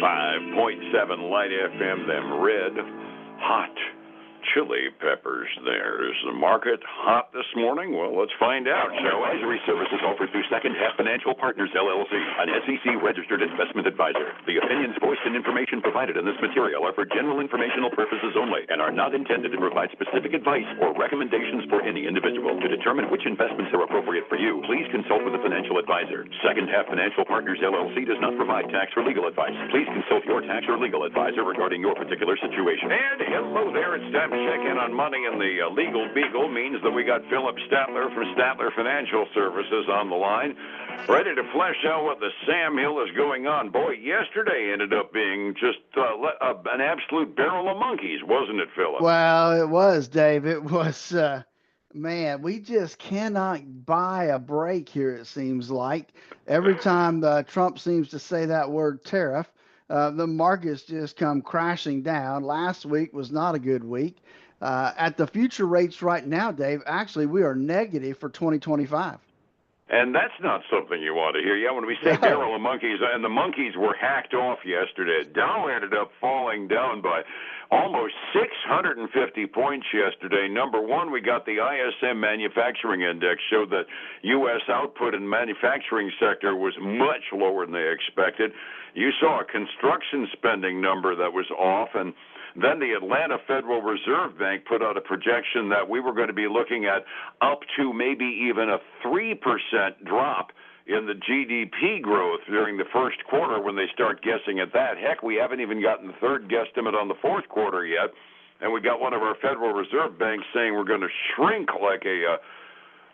105.7 Light FM, them red, hot chili peppers there. Is the market hot this morning? Well, let's find out. Advisory services offered through Second Half Financial Partners, LLC, an SEC-registered investment advisor. The opinions voiced and information provided in this material are for general informational purposes only and are not intended to provide specific advice or recommendations for any individual. To determine which investments are appropriate for you, please consult with a financial advisor. Second Half Financial Partners, LLC does not provide tax or legal advice. Please consult your tax or legal advisor regarding your particular situation. And hello there, it's time to check in on money, and the legal beagle means that we got Phillip Statler from Statler Financial Services on the line, ready to flesh out what the Sam Hill is going on. Boy, yesterday ended up being just an absolute barrel of monkeys, wasn't it, Phillip? Well, it was, Dave. It was, man, we just cannot buy a break here, it seems like. Every time Trump seems to say that word tariff, the markets just come crashing down. Last week was not a good week. At the future rates right now, Dave, actually, we are negative for 2025. And that's not something you want to hear. Yeah, when we say barrel of monkeys, and the monkeys were hacked off yesterday. Dow ended up falling down by almost 650 points yesterday. Number one, we got the ISM Manufacturing Index, showed that U.S. output in the manufacturing sector was much lower than they expected. You saw a construction spending number that was off, and then the Atlanta Federal Reserve Bank put out a projection that we were going to be looking at up to maybe even a 3% drop in the GDP growth during the first quarter when they start guessing at that. Heck, we haven't even gotten the third guesstimate on the fourth quarter yet, and we got one of our Federal Reserve banks saying we're going to shrink like a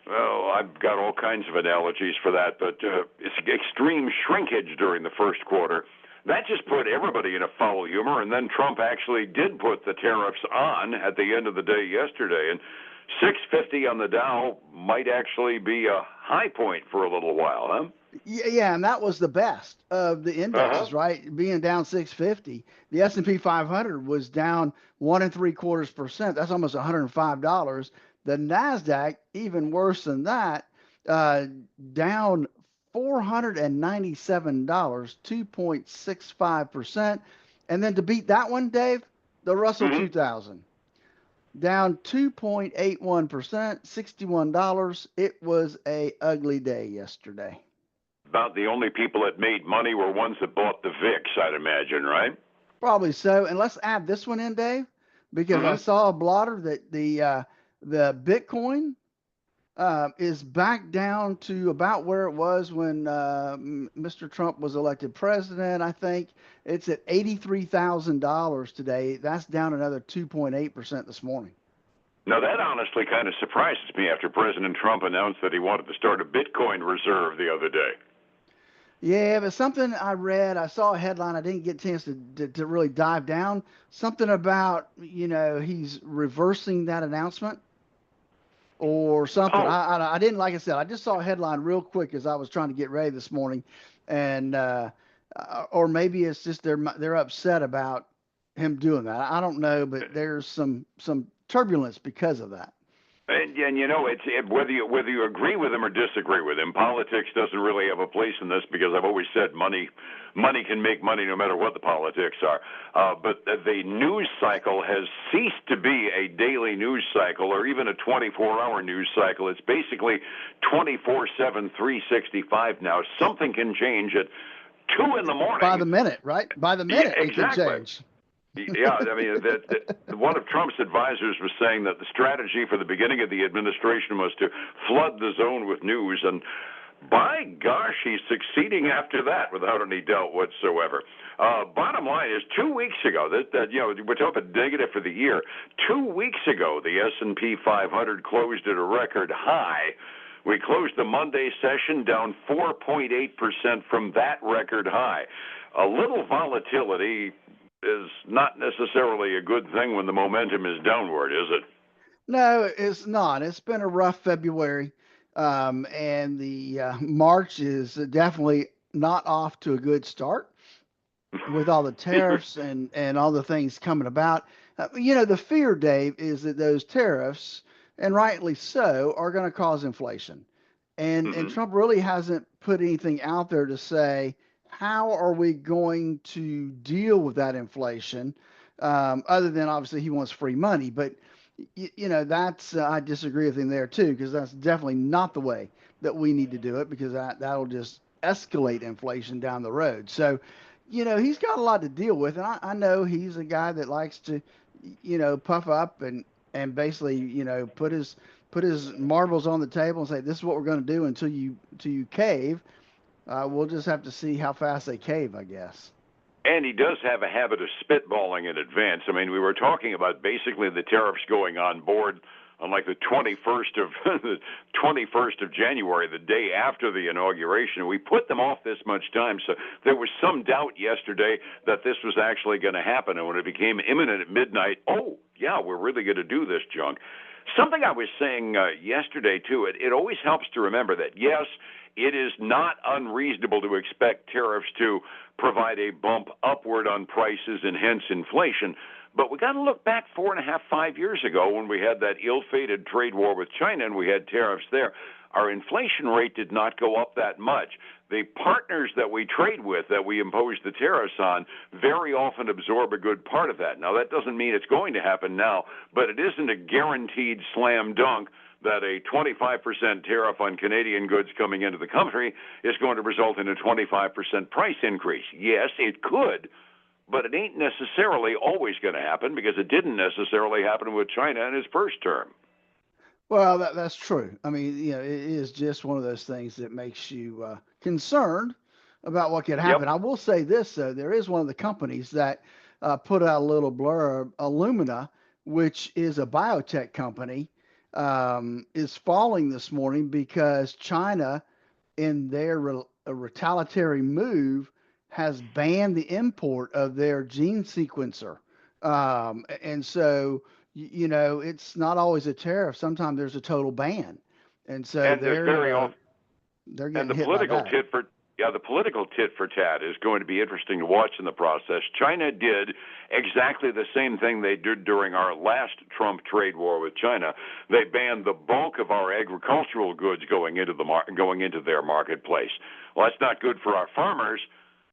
well, I've got all kinds of analogies for that, but it's extreme shrinkage during the first quarter. That just put everybody in a foul humor, and then Trump actually did put the tariffs on at the end of the day yesterday, and 650 on the Dow might actually be a high point for a little while, huh? Yeah, and that was the best of the indexes, right? Being down 650. The S&P 500 was down 1.75%. That's almost $105. The NASDAQ, even worse than that, down $497, 2.65%. And then to beat that one, Dave, the Russell 2000, down 2.81%, $61. It was a ugly day yesterday. About the only people that made money were ones that bought the VIX, I'd imagine, right? Probably so. And let's add this one in, Dave, because I saw a blotter that the Bitcoin is back down to about where it was when Mr. Trump was elected president. I think it's at $83,000 today. That's down another 2.8% this morning. Now, that honestly kind of surprises me after President Trump announced that he wanted to start a Bitcoin reserve the other day. Yeah, but something I read, I saw a headline, I didn't get a chance to really dive down, something about, he's reversing that announcement or something. I didn't, like I said, I just saw a headline real quick as I was trying to get ready this morning, and or maybe it's just they're upset about him doing that. I don't know, but there's some turbulence because of that. And it's whether you agree with him or disagree with him, politics doesn't really have a place in this, because I've always said money can make money no matter what the politics are. But the news cycle has ceased to be a daily news cycle or even a 24-hour news cycle. It's basically 24/7, 365 now. Something can change at 2 in the morning. By the minute, right? By the minute, yeah, exactly. It can change. Yeah, I mean, one of Trump's advisors was saying that the strategy for the beginning of the administration was to flood the zone with news, and by gosh, he's succeeding after that without any doubt whatsoever. Bottom line is, 2 weeks ago, we're talking negative for the year. 2 weeks ago, the S&P 500 closed at a record high. We closed the Monday session down 4.8% from that record high. A little volatility is not necessarily a good thing when the momentum is downward, is it? No, it's not. It's been a rough February, and the March is definitely not off to a good start with all the tariffs and all the things coming about. The fear, Dave, is that those tariffs, and rightly so, are going to cause inflation. And Trump really hasn't put anything out there to say, how are we going to deal with that inflation? Other than obviously he wants free money, but that's I disagree with him there too because that's definitely not the way that we need to do it because that'll just escalate inflation down the road. So, he's got a lot to deal with, and I know he's a guy that likes to, puff up and basically, put his marbles on the table and say this is what we're going to do until you cave. We'll just have to see how fast they cave, I guess. And he does have a habit of spitballing in advance. I mean, we were talking about basically the tariffs going on board on like the 21st of the 21st of January, the day after the inauguration. We put them off this much time, so there was some doubt yesterday that this was actually going to happen. And when it became imminent at midnight, oh yeah, we're really going to do this junk. Something I was saying yesterday too. It always helps to remember that yes, it is not unreasonable to expect tariffs to provide a bump upward on prices and hence inflation. But we got to look back 4.5, 5 years ago when we had that ill-fated trade war with China and we had tariffs there. Our inflation rate did not go up that much. The partners that we trade with, that we impose the tariffs on, very often absorb a good part of that. Now, that doesn't mean it's going to happen now, but it isn't a guaranteed slam dunk that a 25% tariff on Canadian goods coming into the country is going to result in a 25% price increase. Yes, it could, but it ain't necessarily always going to happen because it didn't necessarily happen with China in his first term. Well, that's true. I mean, it is just one of those things that makes you concerned about what could Yep. happen. I will say this, though, there is one of the companies that put out a little blurb, Illumina, which is a biotech company, is falling this morning because China, in their retaliatory move, has banned the import of their gene sequencer. And so, it's not always a tariff. Sometimes there's a total ban. And so And there's very often they're And getting the hit by political that. the political tit for tat is going to be interesting to watch in the process. China did exactly the same thing they did during our last Trump trade war with China. They banned the bulk of our agricultural goods going into their marketplace. Well, that's not good for our farmers,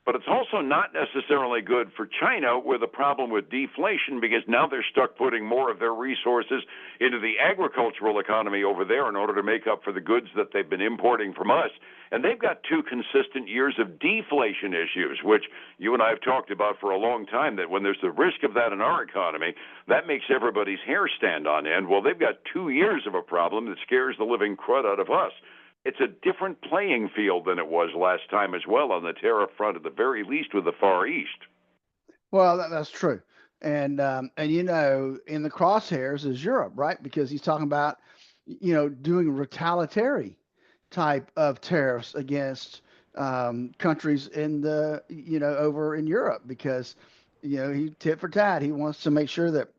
but it's also not necessarily good for China with a problem with deflation because now they're stuck putting more of their resources into the agricultural economy over there in order to make up for the goods that they've been importing from us. And they've got 2 consistent years of deflation issues, which you and I have talked about for a long time, that when there's the risk of that in our economy, that makes everybody's hair stand on end. Well, they've got 2 years of a problem that scares the living crud out of us. It's a different playing field than it was last time as well on the tariff front, at the very least with the Far East. Well, that's true. And in the crosshairs is Europe, right? Because he's talking about, doing retaliatory type of tariffs against countries in over in Europe because, he tit for tat. He wants to make sure that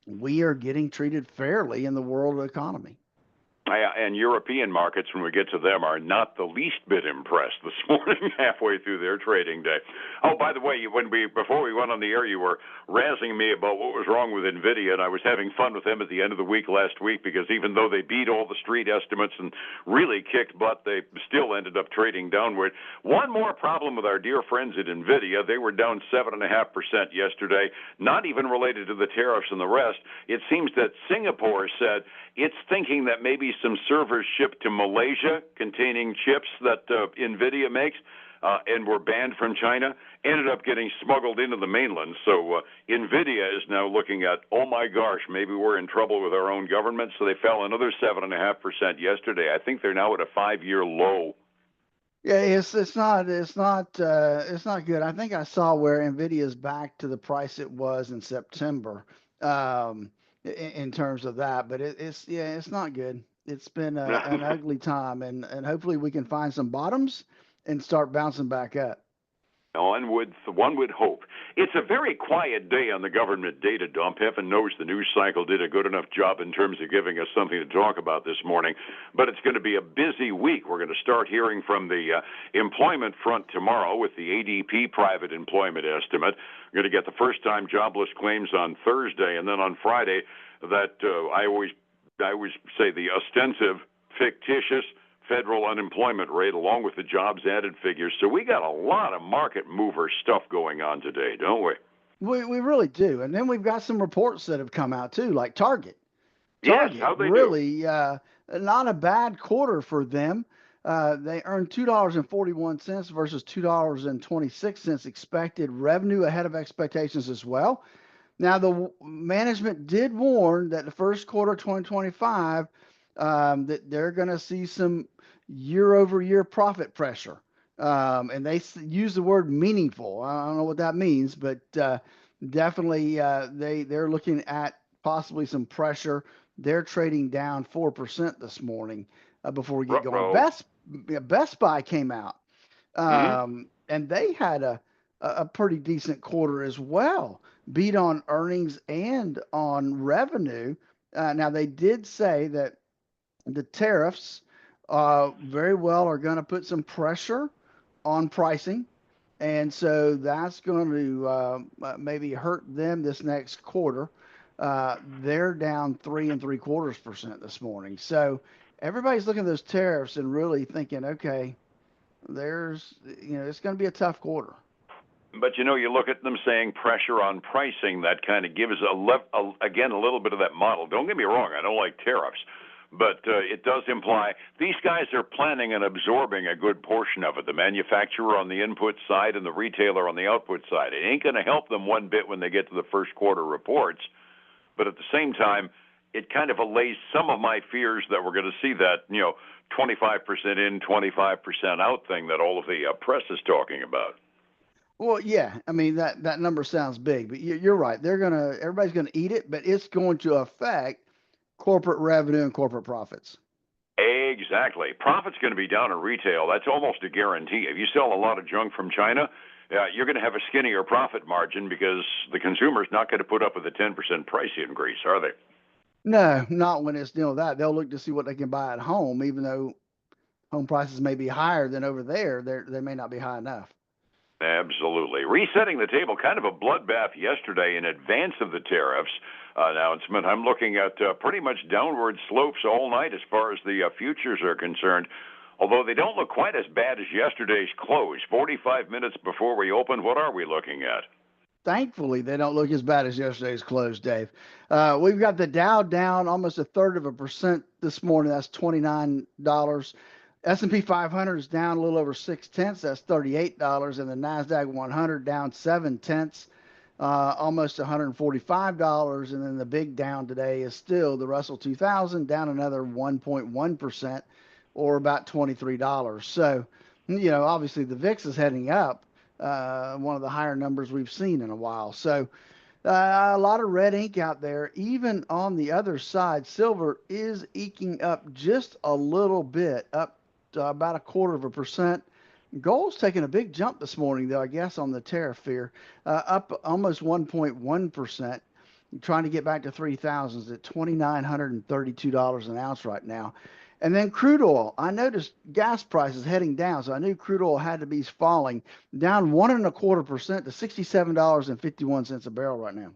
we are getting treated fairly in the world economy. And European markets, when we get to them, are not the least bit impressed this morning, halfway through their trading day. Oh, by the way, before we went on the air, you were razzing me about what was wrong with NVIDIA, and I was having fun with them at the end of the week last week because even though they beat all the street estimates and really kicked butt, they still ended up trading downward. One more problem with our dear friends at NVIDIA, they were down 7.5% yesterday, not even related to the tariffs and the rest. It seems that Singapore said it's thinking that maybe some servers shipped to Malaysia containing chips that NVIDIA makes and were banned from China ended up getting smuggled into the mainland. So NVIDIA is now looking at, oh my gosh, maybe we're in trouble with our own government. So they fell another 7.5% yesterday. I think they're now at a 5-year low. Yeah, it's not good. I think I saw where Nvidia is back to the price it was in September, in terms of that. But it's not good. It's been an ugly time, and hopefully we can find some bottoms and start bouncing back up. One would hope. It's a very quiet day on the government data dump. Heaven knows the news cycle did a good enough job in terms of giving us something to talk about this morning. But it's going to be a busy week. We're going to start hearing from the employment front tomorrow with the ADP private employment estimate. We're going to get the first-time jobless claims on Thursday, and then on Friday, that I always say the ostensive, fictitious federal unemployment rate along with the jobs added figures. So we got a lot of market mover stuff going on today, don't we? We really do. And then we've got some reports that have come out too, like Target. Yes, Target how'd they do? really not a bad quarter for them. They earned $2.41 versus $2.26 expected. Revenue ahead of expectations as well. Now, the management did warn that the first quarter of 2025 that they're going to see some year-over-year profit pressure, and they use the word meaningful. I don't know what that means, but definitely they're looking at possibly some pressure. They're trading down 4% this morning before we get going. Best Buy came out, and they had a pretty decent quarter as well, beat on earnings and on revenue. Now, they did say that the tariffs very well are going to put some pressure on pricing. And so that's going to maybe hurt them this next quarter. They're down 3.75% this morning. So everybody's looking at those tariffs and really thinking, okay, it's going to be a tough quarter. But you look at them saying pressure on pricing. That kind of gives again a little bit of that model. Don't get me wrong, I don't like tariffs, but it does imply these guys are planning on absorbing a good portion of it. The manufacturer on the input side and the retailer on the output side. It ain't going to help them one bit when they get to the first quarter reports. But at the same time, it kind of allays some of my fears that we're going to see that 25% in, 25% out thing that all of the press is talking about. Well, yeah, I mean that number sounds big, but you're right. Everybody's gonna eat it, but it's going to affect corporate revenue and corporate profits. Exactly. Profit's going to be down in retail. That's almost a guarantee. If you sell a lot of junk from China, you're going to have a skinnier profit margin because the consumer's not going to put up with a 10% price increase, are they? No, not when it's that. They'll look to see what they can buy at home, even though home prices may be higher than over there. They may not be high enough. Absolutely. Resetting the table, kind of a bloodbath yesterday in advance of the tariffs announcement. I'm looking at pretty much downward slopes all night as far as the futures are concerned, although they don't look quite as bad as yesterday's close. 45 minutes before we open, what are we looking at? Thankfully, they don't look as bad as yesterday's close, Dave. We've got the Dow down almost 1/3% this morning. That's $29. S&P 500 is down a little over 0.6. That's $38, and the Nasdaq 100 down 0.7, almost $145. And then the big down today is still the Russell 2000 down another 1.1%, or about $23. So, obviously the VIX is heading up, one of the higher numbers we've seen in a while. So, a lot of red ink out there. Even on the other side, silver is eking up just a little bit, up about 1/4%. Gold's taking a big jump this morning, though, I guess, on the tariff fear, up almost 1.1%, trying to get back to 3,000s at $2,932 an ounce right now. And then crude oil. I noticed gas prices heading down, so I knew crude oil had to be falling, down 1.25% to $67.51 a barrel right now.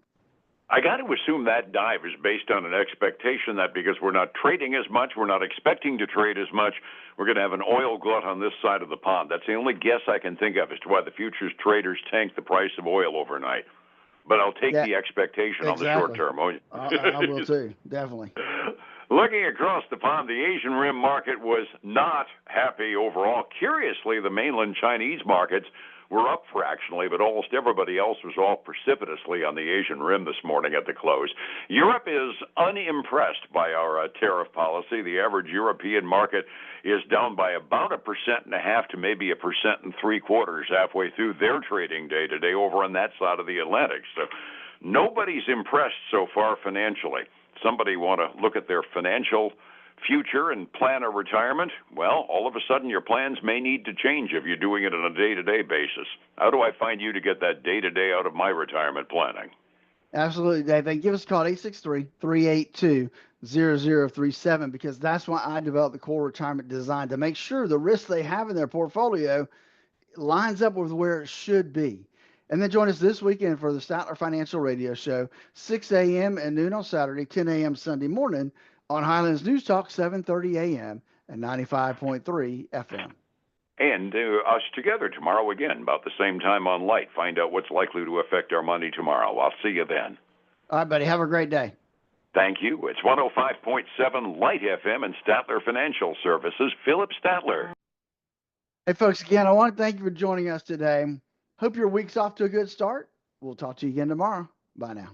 I got to assume that dive is based on an expectation that because we're not trading as much, we're not expecting to trade as much, we're going to have an oil glut on this side of the pond. That's the only guess I can think of as to why the futures traders tanked the price of oil overnight. But I'll take the expectation on the short term. I will too, definitely. Looking across the pond, the Asian Rim market was not happy overall. Curiously, the mainland Chinese markets were up fractionally, but almost everybody else was off precipitously on the Asian Rim this morning at the close. Europe is unimpressed by our tariff policy. The average European market is down by about 1.5% to maybe 1.75% halfway through their trading day today over on that side of the Atlantic. So nobody's impressed so far financially. Somebody want to look at their financial future and plan a retirement? Well, all of a sudden your plans may need to change if you're doing it on a day-to-day basis. How do I find you to get that day-to-day out of my retirement planning? Absolutely, Dave. And give us a call at 863-382-0037, because that's why I developed the core retirement design, to make sure the risk they have in their portfolio lines up with where it should be. And then join us this weekend for the Statler Financial Radio Show, 6 a.m. and noon on Saturday, 10 a.m. Sunday morning on Highlands News Talk, 7:30 a.m. and 95.3 FM. And us together tomorrow again, about the same time on Light. Find out what's likely to affect our money tomorrow. I'll see you then. All right, buddy. Have a great day. Thank you. It's 105.7 Light FM and Statler Financial Services. Phillip Statler. Hey, folks, again, I want to thank you for joining us today. Hope your week's off to a good start. We'll talk to you again tomorrow. Bye now.